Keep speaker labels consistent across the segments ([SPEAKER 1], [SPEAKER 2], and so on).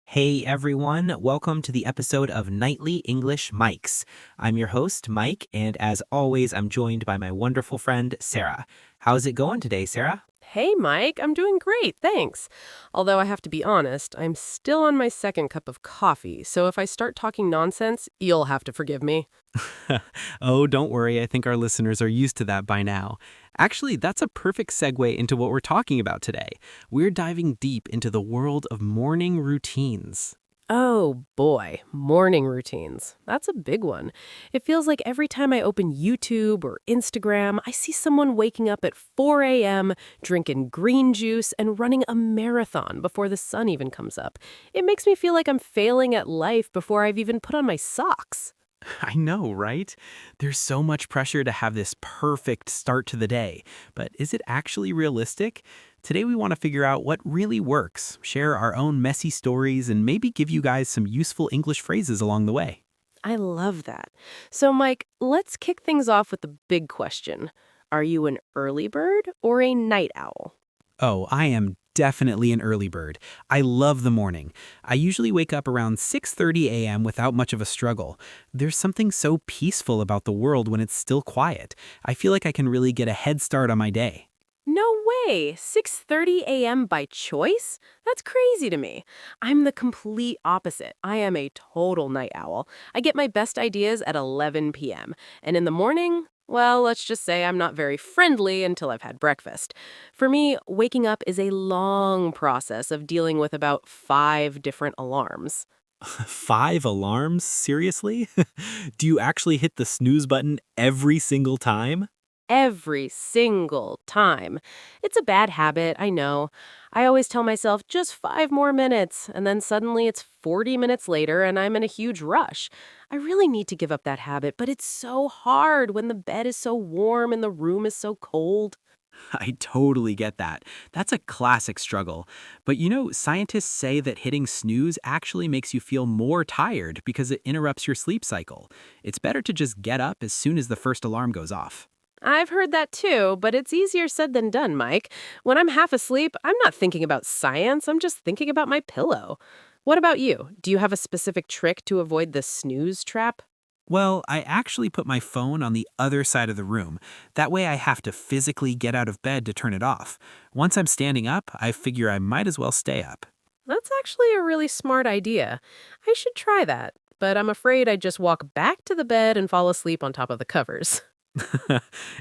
[SPEAKER 1] Hey everyone, welcome to the episode of Nightly English Mics. I'm your host, Mike, and as always, I'm joined by my wonderful friend, Sarah. How's it going today, Sarah?
[SPEAKER 2] Hey, Mike. I'm doing great, thanks. Although I have to be honest, I'm still on my second cup of coffee, so if I start talking nonsense, you'll have to forgive me.
[SPEAKER 1] Oh, don't worry, I think our listeners are used to that by now. Actually, that's a perfect segue into what we're talking about today. We're diving deep into the world of morning routines.
[SPEAKER 2] Oh boy, morning routines. That's a big one. It feels like every time I open YouTube or Instagram, I see someone waking up at 4 a.m., drinking green juice, and running a marathon before the sun even comes up. It makes me feel like I'm failing at life before I've even put on my socks.
[SPEAKER 1] I know, right? There's so much pressure to have this perfect start to the day. But is it actually realistic? Today we want to figure out what really works, share our own messy stories, and maybe give you guys some useful English phrases along the way.
[SPEAKER 2] I love that. So, Mike, let's kick things off with the big question. Are you an early bird or a night owl?
[SPEAKER 1] Oh, I am definitely an early bird. I love the morning. I usually wake up around 6:30 a.m. without much of a struggle. There's something so peaceful about the world when it's still quiet. I feel like I can really get a head start on my day.
[SPEAKER 2] No way! 6:30 a.m. by choice? That's crazy to me. I'm the complete opposite. I am a total night owl. I get my best ideas at 11 p.m. And in the morning, well, let's just say I'm not very friendly until I've had breakfast. For me, waking up is a long process of dealing with about 5 different alarms.
[SPEAKER 1] 5 alarms? Seriously? Do you actually hit the snooze button every single time?
[SPEAKER 2] Every single time. It's a bad habit, I know. I always tell myself just 5 more minutes, and then suddenly it's 40 minutes later and I'm in a huge rush. I really need to give up that habit, but it's so hard when the bed is so warm and the room is so cold.
[SPEAKER 1] I totally get that. That's a classic struggle. But scientists say that hitting snooze actually makes you feel more tired because it interrupts your sleep cycle. It's better to just get up as soon as the first alarm goes off.
[SPEAKER 2] I've heard that too, but it's easier said than done, Mike. When I'm half asleep, I'm not thinking about science, I'm just thinking about my pillow. What about you? Do you have a specific trick to avoid the snooze trap?
[SPEAKER 1] Well, I actually put my phone on the other side of the room. That way I have to physically get out of bed to turn it off. Once I'm standing up, I figure I might as well stay up.
[SPEAKER 2] That's actually a really smart idea. I should try that, but I'm afraid I'd just walk back to the bed and fall asleep on top of the covers.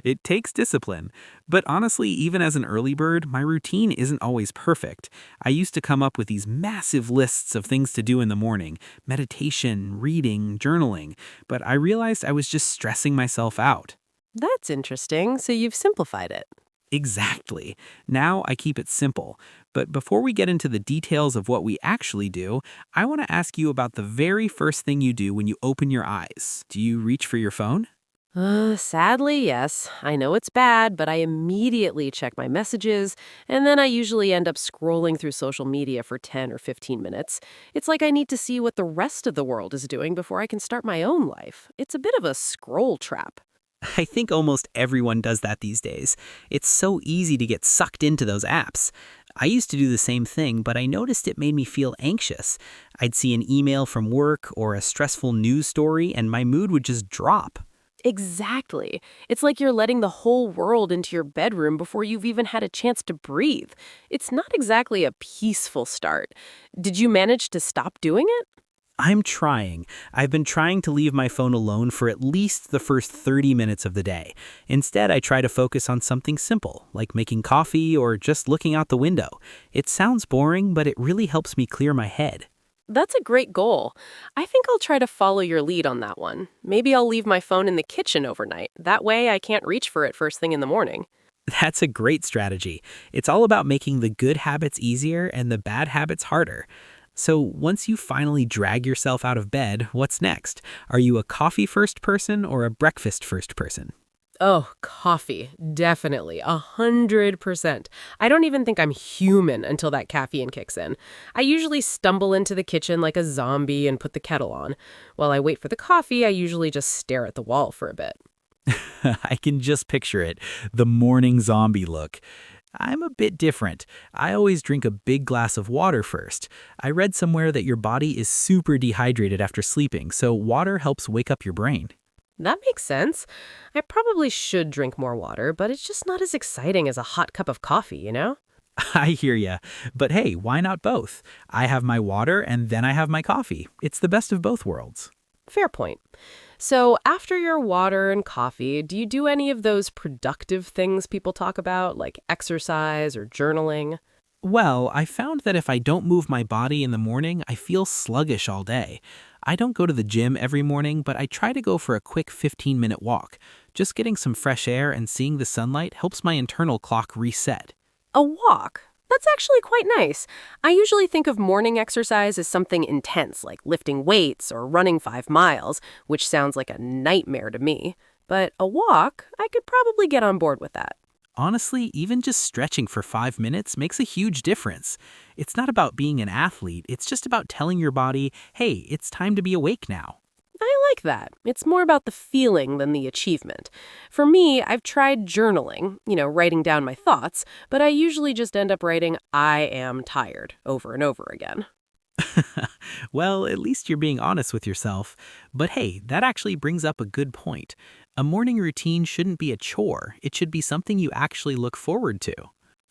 [SPEAKER 1] It takes discipline. But honestly, even as an early bird, my routine isn't always perfect. I used to come up with these massive lists of things to do in the morning: meditation, reading, journaling. But I realized I was just stressing myself out.
[SPEAKER 2] That's interesting, so you've simplified it.
[SPEAKER 1] Exactly. Now I keep it simple. But before we get into the details of what we actually do, I want to ask you about the very first thing you do when you open your eyes. Do you reach for your phone?
[SPEAKER 2] Sadly, yes. I know it's bad, but I immediately check my messages, and then I usually end up scrolling through social media for 10 or 15 minutes. It's like I need to see what the rest of the world is doing before I can start my own life. It's a bit of a scroll trap.
[SPEAKER 1] I think almost everyone does that these days. It's so easy to get sucked into those apps. I used to do the same thing, but I noticed it made me feel anxious. I'd see an email from work or a stressful news story, and my mood would just drop.
[SPEAKER 2] Exactly. It's like you're letting the whole world into your bedroom before you've even had a chance to breathe. It's not exactly a peaceful start. Did you manage to stop doing it?
[SPEAKER 1] I'm trying. I've been trying to leave my phone alone for at least the first 30 minutes of the day. Instead, I try to focus on something simple, like making coffee or just looking out the window. It sounds boring, but it really helps me clear my head.
[SPEAKER 2] That's a great goal. I think I'll try to follow your lead on that one. Maybe I'll leave my phone in the kitchen overnight. That way I can't reach for it first thing in the morning.
[SPEAKER 1] That's a great strategy. It's all about making the good habits easier and the bad habits harder. So once you finally drag yourself out of bed, what's next? Are you a coffee first person or a breakfast first person?
[SPEAKER 2] Oh, coffee. Definitely. 100%. I don't even think I'm human until that caffeine kicks in. I usually stumble into the kitchen like a zombie and put the kettle on. While I wait for the coffee, I usually just stare at the wall for a bit.
[SPEAKER 1] I can just picture it, the morning zombie look. I'm a bit different. I always drink a big glass of water first. I read somewhere that your body is super dehydrated after sleeping, so water helps wake up your brain.
[SPEAKER 2] That makes sense. I probably should drink more water, but it's just not as exciting as a hot cup of coffee, you know?
[SPEAKER 1] I hear ya. But hey, why not both? I have my water and then I have my coffee. It's the best of both worlds.
[SPEAKER 2] Fair point. So, after your water and coffee, do you do any of those productive things people talk about, like exercise or journaling?
[SPEAKER 1] Well, I found that if I don't move my body in the morning, I feel sluggish all day. I don't go to the gym every morning, but I try to go for a quick 15-minute walk. Just getting some fresh air and seeing the sunlight helps my internal clock reset.
[SPEAKER 2] A walk. That's actually quite nice. I usually think of morning exercise as something intense, like lifting weights or running 5 miles, which sounds like a nightmare to me. But a walk, I could probably get on board with that.
[SPEAKER 1] Honestly, even just stretching for 5 minutes makes a huge difference. It's not about being an athlete, it's just about telling your body, hey, it's time to be awake now.
[SPEAKER 2] I like that. It's more about the feeling than the achievement. For me, I've tried journaling, writing down my thoughts, but I usually just end up writing, I am tired, over and over again.
[SPEAKER 1] Well, at least you're being honest with yourself. But hey, that actually brings up a good point. A morning routine shouldn't be a chore, it should be something you actually look forward to.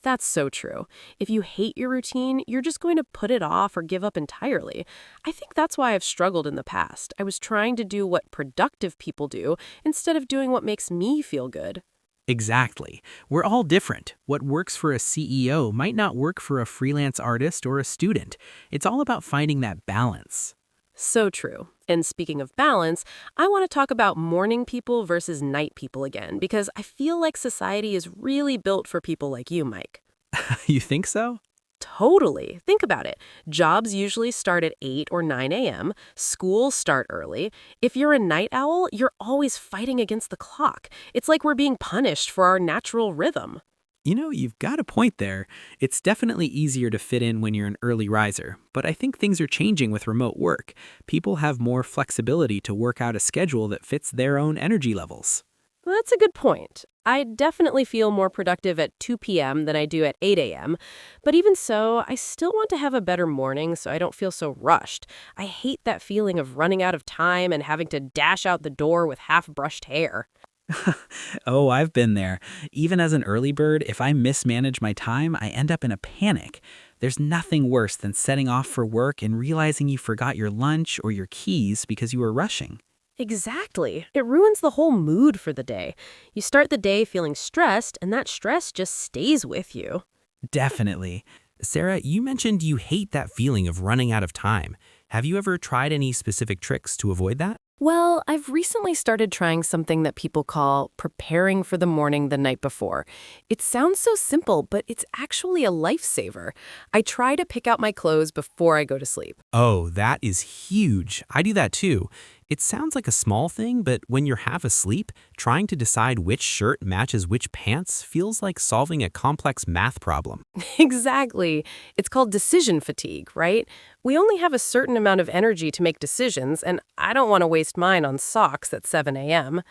[SPEAKER 2] That's so true. If you hate your routine, you're just going to put it off or give up entirely. I think that's why I've struggled in the past. I was trying to do what productive people do instead of doing what makes me feel good.
[SPEAKER 1] Exactly. We're all different. What works for a CEO might not work for a freelance artist or a student. It's all about finding that balance.
[SPEAKER 2] So true. And speaking of balance, I want to talk about morning people versus night people again, because I feel like society is really built for people like you, Mike.
[SPEAKER 1] You think so?
[SPEAKER 2] Totally. Think about it. Jobs usually start at 8 or 9 a.m. Schools start early. If you're a night owl, you're always fighting against the clock. It's like we're being punished for our natural rhythm.
[SPEAKER 1] You've got a point there. It's definitely easier to fit in when you're an early riser, but I think things are changing with remote work. People have more flexibility to work out a schedule that fits their own energy levels.
[SPEAKER 2] Well, that's a good point. I definitely feel more productive at 2 p.m. than I do at 8 a.m. But even so, I still want to have a better morning so I don't feel so rushed. I hate that feeling of running out of time and having to dash out the door with half-brushed hair.
[SPEAKER 1] Oh, I've been there. Even as an early bird, if I mismanage my time, I end up in a panic. There's nothing worse than setting off for work and realizing you forgot your lunch or your keys because you were rushing.
[SPEAKER 2] Exactly. It ruins the whole mood for the day. You start the day feeling stressed, and that stress just stays with you.
[SPEAKER 1] Definitely. Sarah, you mentioned you hate that feeling of running out of time. Have you ever tried any specific tricks to avoid that?
[SPEAKER 2] Well, I've recently started trying something that people call preparing for the morning the night before. It sounds so simple, but it's actually a lifesaver. I try to pick out my clothes before I go to sleep.
[SPEAKER 1] Oh, that is huge. I do that too. It sounds like a small thing, but when you're half asleep, trying to decide which shirt matches which pants feels like solving a complex math problem.
[SPEAKER 2] Exactly. It's called decision fatigue, right? We only have a certain amount of energy to make decisions, and I don't want to waste mine on socks at 7 a.m.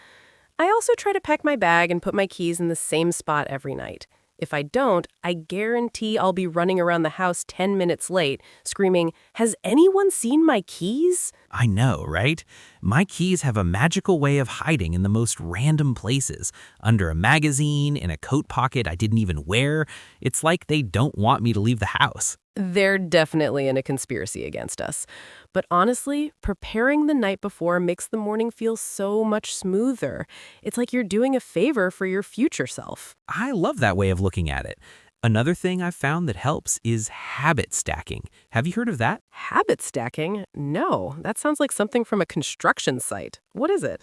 [SPEAKER 2] I also try to pack my bag and put my keys in the same spot every night. If I don't, I guarantee I'll be running around the house 10 minutes late, screaming, "Has anyone seen my keys?"
[SPEAKER 1] I know, right? My keys have a magical way of hiding in the most random places. Under a magazine, in a coat pocket I didn't even wear. It's like they don't want me to leave the house.
[SPEAKER 2] They're definitely in a conspiracy against us. But honestly, preparing the night before makes the morning feel so much smoother. It's like you're doing a favor for your future self.
[SPEAKER 1] I love that way of looking at it. Another thing I've found that helps is habit stacking. Have you heard of that?
[SPEAKER 2] Habit stacking? No, that sounds like something from a construction site. What is it?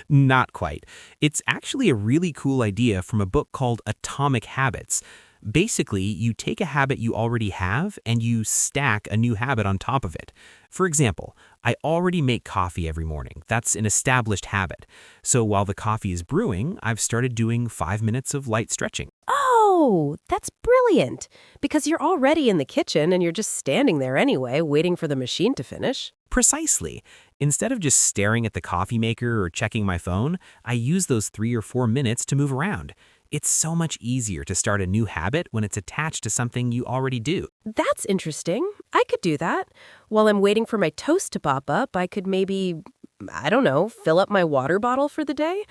[SPEAKER 1] Not quite. It's actually a really cool idea from a book called Atomic Habits. Basically, you take a habit you already have and you stack a new habit on top of it. For example, I already make coffee every morning. That's an established habit. So while the coffee is brewing, I've started doing 5 minutes of light stretching.
[SPEAKER 2] Oh, Oh, that's brilliant. Because you're already in the kitchen and you're just standing there anyway, waiting for the machine to finish.
[SPEAKER 1] Precisely. Instead of just staring at the coffee maker or checking my phone, I use those 3 or 4 minutes to move around. It's so much easier to start a new habit when it's attached to something you already do.
[SPEAKER 2] That's interesting. I could do that. While I'm waiting for my toast to pop up, I could maybe, I don't know, fill up my water bottle for the day.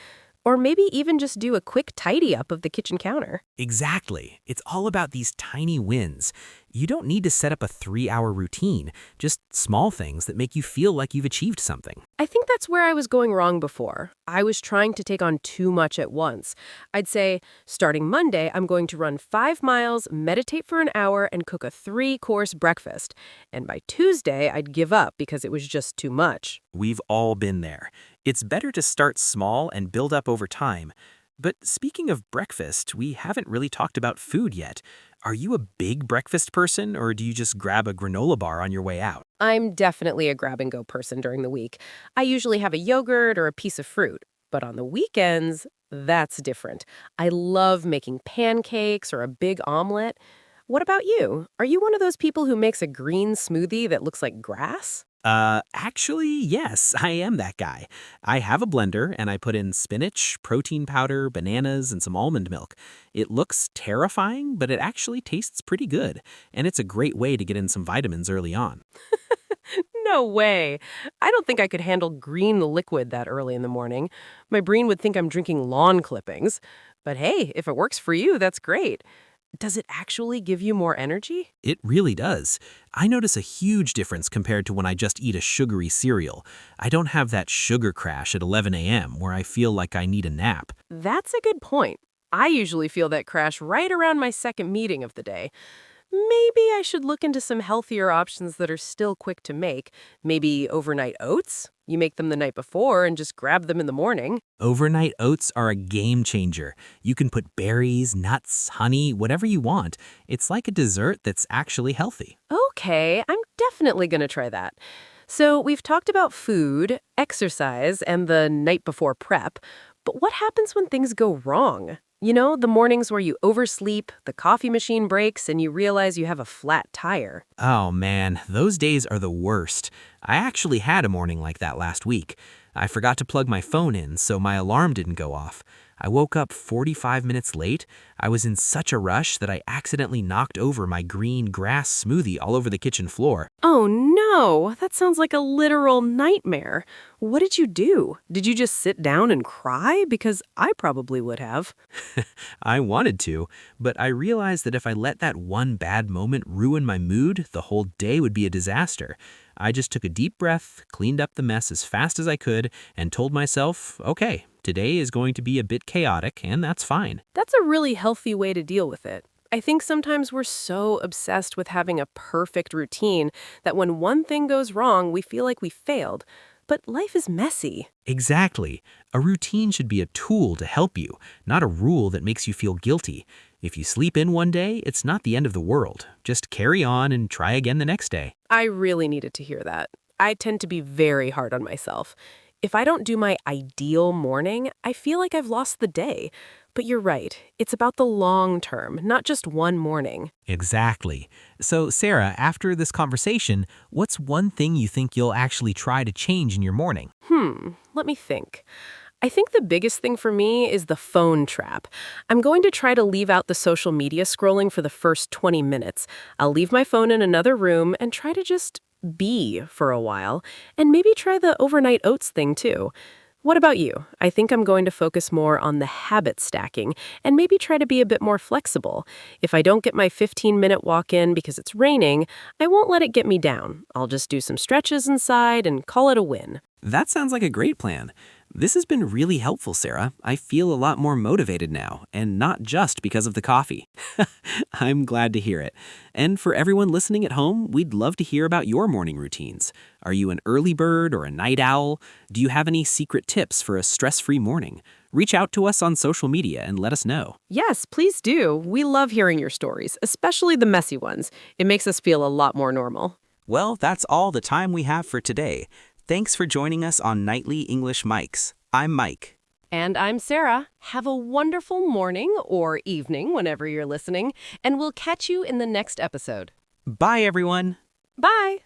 [SPEAKER 2] Or maybe even just do a quick tidy up of the kitchen counter.
[SPEAKER 1] Exactly. It's all about these tiny wins. You don't need to set up a 3-hour routine, just small things that make you feel like you've achieved something.
[SPEAKER 2] I think that's where I was going wrong before. I was trying to take on too much at once. I'd say, starting Monday, I'm going to run 5 miles, meditate for an hour, and cook a 3-course breakfast. And by Tuesday, I'd give up because it was just too much.
[SPEAKER 1] We've all been there. It's better to start small and build up over time. But speaking of breakfast, we haven't really talked about food yet. Are you a big breakfast person, or do you just grab a granola bar on your way out?
[SPEAKER 2] I'm definitely a grab-and-go person during the week. I usually have a yogurt or a piece of fruit. But on the weekends, that's different. I love making pancakes or a big omelet. What about you? Are you one of those people who makes a green smoothie that looks like grass?
[SPEAKER 1] Actually, yes, I am that guy. I have a blender and I put in spinach, protein powder, bananas, and some almond milk. It looks terrifying, but it actually tastes pretty good. And it's a great way to get in some vitamins early on.
[SPEAKER 2] No way. I don't think I could handle green liquid that early in the morning. My brain would think I'm drinking lawn clippings. But hey, if it works for you, that's great. Does it actually give you more energy?
[SPEAKER 1] It really does. I notice a huge difference compared to when I just eat a sugary cereal. I don't have that sugar crash at 11 a.m. where I feel like I need a nap.
[SPEAKER 2] That's a good point. I usually feel that crash right around my second meeting of the day. Maybe I should look into some healthier options that are still quick to make. Maybe overnight oats? You make them the night before and just grab them in the morning.
[SPEAKER 1] Overnight oats are a game changer. You can put berries, nuts, honey, whatever you want. It's like a dessert that's actually healthy.
[SPEAKER 2] Okay, I'm definitely going to try that. So we've talked about food, exercise, and the night before prep. But what happens when things go wrong? You know, the mornings where you oversleep, the coffee machine breaks, and you realize you have a flat tire.
[SPEAKER 1] Oh man, those days are the worst. I actually had a morning like that last week. I forgot to plug my phone in, so my alarm didn't go off. I woke up 45 minutes late. I was in such a rush that I accidentally knocked over my green grass smoothie all over the kitchen floor.
[SPEAKER 2] Oh no, that sounds like a literal nightmare. What did you do? Did you just sit down and cry? Because I probably would have.
[SPEAKER 1] I wanted to, but I realized that if I let that one bad moment ruin my mood, the whole day would be a disaster. I just took a deep breath, cleaned up the mess as fast as I could, and told myself, okay, today is going to be a bit chaotic, and that's fine.
[SPEAKER 2] That's a really healthy way to deal with it. I think sometimes we're so obsessed with having a perfect routine that when one thing goes wrong, we feel like we failed. But life is messy.
[SPEAKER 1] Exactly. A routine should be a tool to help you, not a rule that makes you feel guilty. If you sleep in one day, it's not the end of the world. Just carry on and try again the next day.
[SPEAKER 2] I really needed to hear that. I tend to be very hard on myself. If I don't do my ideal morning, I feel like I've lost the day. But you're right. It's about the long term, not just one morning.
[SPEAKER 1] Exactly. So, Sarah, after this conversation, what's one thing you think you'll actually try to change in your morning?
[SPEAKER 2] Let me think. I think the biggest thing for me is the phone trap. I'm going to try to leave out the social media scrolling for the first 20 minutes. I'll leave my phone in another room and try to just be for a while, and maybe try the overnight oats thing too. What about you? I think I'm going to focus more on the habit stacking and maybe try to be a bit more flexible. If I don't get my 15-minute walk in because it's raining, I won't let it get me down. I'll just do some stretches inside and call it a win.
[SPEAKER 1] That sounds like a great plan. This has been really helpful, Sarah. I feel a lot more motivated now, and not just because of the coffee. I'm glad to hear it. And for everyone listening at home, we'd love to hear about your morning routines. Are you an early bird or a night owl? Do you have any secret tips for a stress-free morning? Reach out to us on social media and let us know.
[SPEAKER 2] Yes, please do. We love hearing your stories, especially the messy ones. It makes us feel a lot more normal.
[SPEAKER 1] Well, that's all the time we have for today. Thanks for joining us on Nightly English Mics. I'm Mike.
[SPEAKER 2] And I'm Sarah. Have a wonderful morning or evening whenever you're listening, and we'll catch you in the next episode.
[SPEAKER 1] Bye, everyone.
[SPEAKER 2] Bye!